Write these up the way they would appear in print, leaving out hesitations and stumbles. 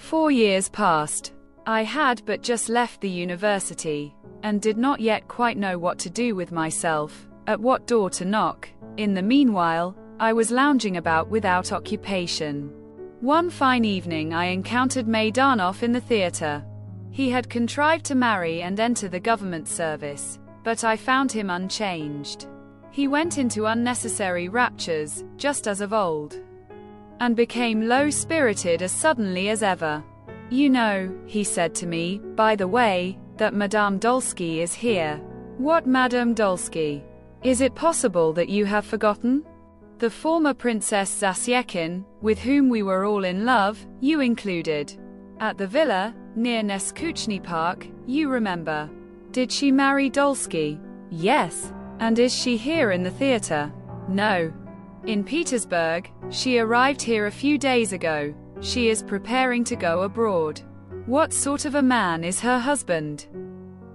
4 years passed. I had but just left the university, and did not yet quite know what to do with myself, at what door to knock. In the meanwhile, I was lounging about without occupation. One fine evening I encountered Maidanov in the theater. He had contrived to marry and enter the government service, but I found him unchanged. He went into unnecessary raptures, just as of old, and became low-spirited as suddenly as ever. "You know," he said to me, "by the way, that Madame Dolsky is here." "What Madame Dolsky? Is it possible that you have forgotten? The former Princess Zasyekin, with whom we were all in love, you included. At the villa, near Neskuchny Park, you remember. Did she marry Dolsky?" "Yes." "And is she here in the theater?" "No. In Petersburg. She arrived here a few days ago. She is preparing to go abroad." "What sort of a man is her husband?"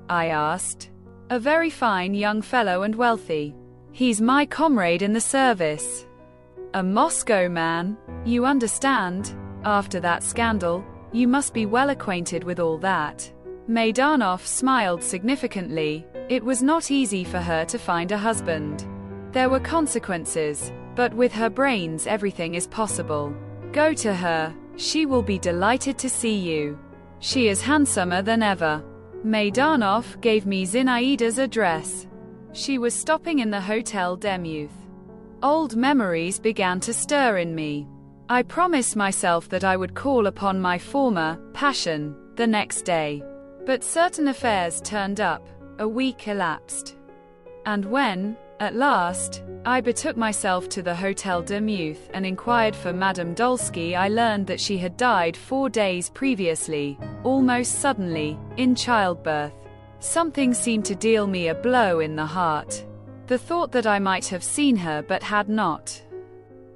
I asked. "A very fine young fellow and wealthy. He's my comrade in the service." "A Moscow man? You understand. After that scandal, you must be well acquainted with all that." Maidanov smiled significantly. It was not easy for her to find a husband. There were consequences, but with her brains everything is possible. Go to her. She will be delighted to see you. She is handsomer than ever. Maidanov gave me Zinaida's address. She was stopping in the Hotel Demuth. Old memories began to stir in me. I promised myself that I would call upon my former passion the next day. But certain affairs turned up. A week elapsed. And when, at last, I betook myself to the Hotel Demuth and inquired for Madame Dolsky, I learned that she had died 4 days previously, almost suddenly, in childbirth. Something seemed to deal me a blow in the heart. The thought that I might have seen her but had not,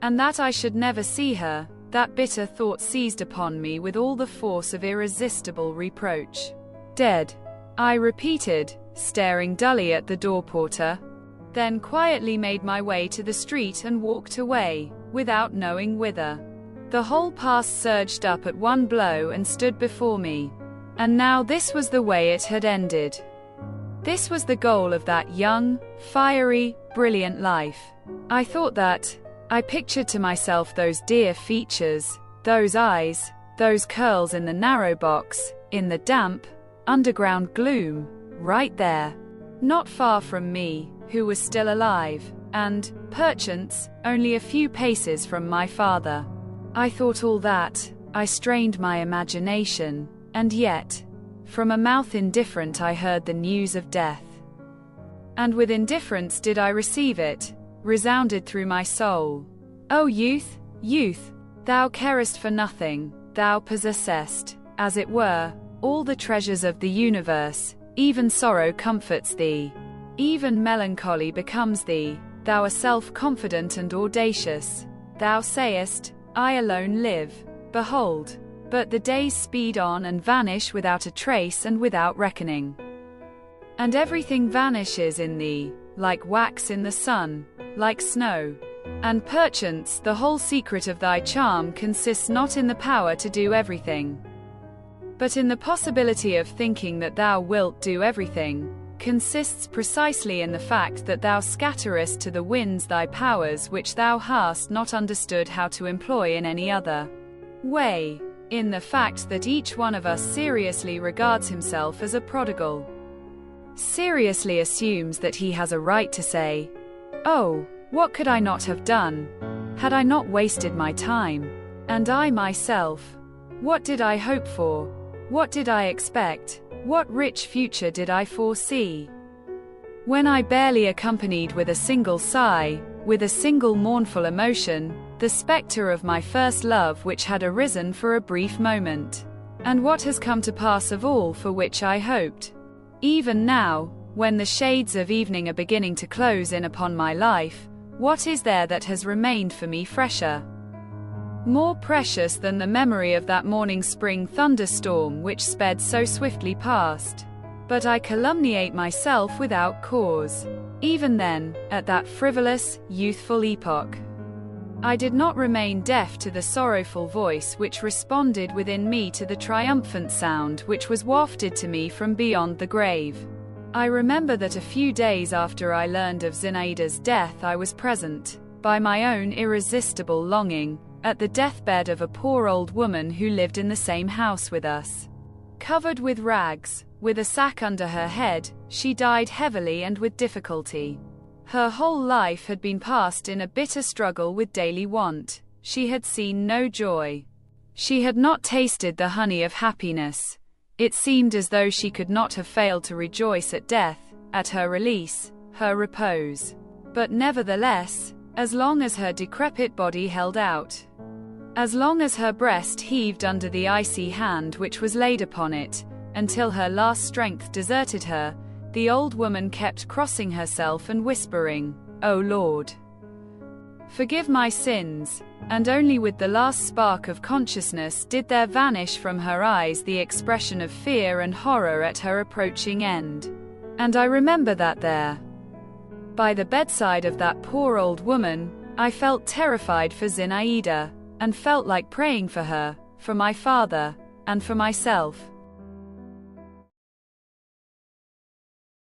and that I should never see her, that bitter thought seized upon me with all the force of irresistible reproach. "Dead," I repeated, staring dully at the door porter, then quietly made my way to the street and walked away, without knowing whither. The whole past surged up at one blow and stood before me. And now this was the way it had ended. This was the goal of that young, fiery, brilliant life. I thought that. I pictured to myself those dear features, those eyes, those curls in the narrow box, in the damp, underground gloom, right there, not far from me, who was still alive, and, perchance, only a few paces from my father. I thought all that. I strained my imagination. And yet, from a mouth indifferent I heard the news of death. And with indifference did I receive it, resounded through my soul. "O youth, youth, thou carest for nothing, thou possessest, as it were, all the treasures of the universe, even sorrow comforts thee, even melancholy becomes thee, thou art self-confident and audacious, thou sayest, I alone live, behold, but the days speed on and vanish without a trace and without reckoning. And everything vanishes in thee, like wax in the sun, like snow. And perchance the whole secret of thy charm consists not in the power to do everything, but in the possibility of thinking that thou wilt do everything, consists precisely in the fact that thou scatterest to the winds thy powers which thou hast not understood how to employ in any other way. In the fact that each one of us seriously regards himself as a prodigal. Seriously assumes that he has a right to say, "Oh, what could I not have done? Had I not wasted my time? And I myself? What did I hope for? What did I expect? What rich future did I foresee?" When I barely accompanied with a single sigh, with a single mournful emotion, the spectre of my first love which had arisen for a brief moment, and what has come to pass of all for which I hoped. Even now, when the shades of evening are beginning to close in upon my life, what is there that has remained for me fresher, more precious than the memory of that morning spring thunderstorm which sped so swiftly past? But I calumniate myself without cause. Even then, at that frivolous, youthful epoch, I did not remain deaf to the sorrowful voice which responded within me to the triumphant sound which was wafted to me from beyond the grave. I remember that a few days after I learned of Zinaida's death I was present, by my own irresistible longing, at the deathbed of a poor old woman who lived in the same house with us. Covered with rags, with a sack under her head, she died heavily and with difficulty. Her whole life had been passed in a bitter struggle with daily want. She had seen no joy. She had not tasted the honey of happiness. It seemed as though she could not have failed to rejoice at death, at her release, her repose. But nevertheless, as long as her decrepit body held out, as long as her breast heaved under the icy hand which was laid upon it, until her last strength deserted her, the old woman kept crossing herself and whispering, "O Lord, forgive my sins," and only with the last spark of consciousness did there vanish from her eyes the expression of fear and horror at her approaching end. And I remember that there, by the bedside of that poor old woman, I felt terrified for Zinaida, and felt like praying for her, for my father, and for myself.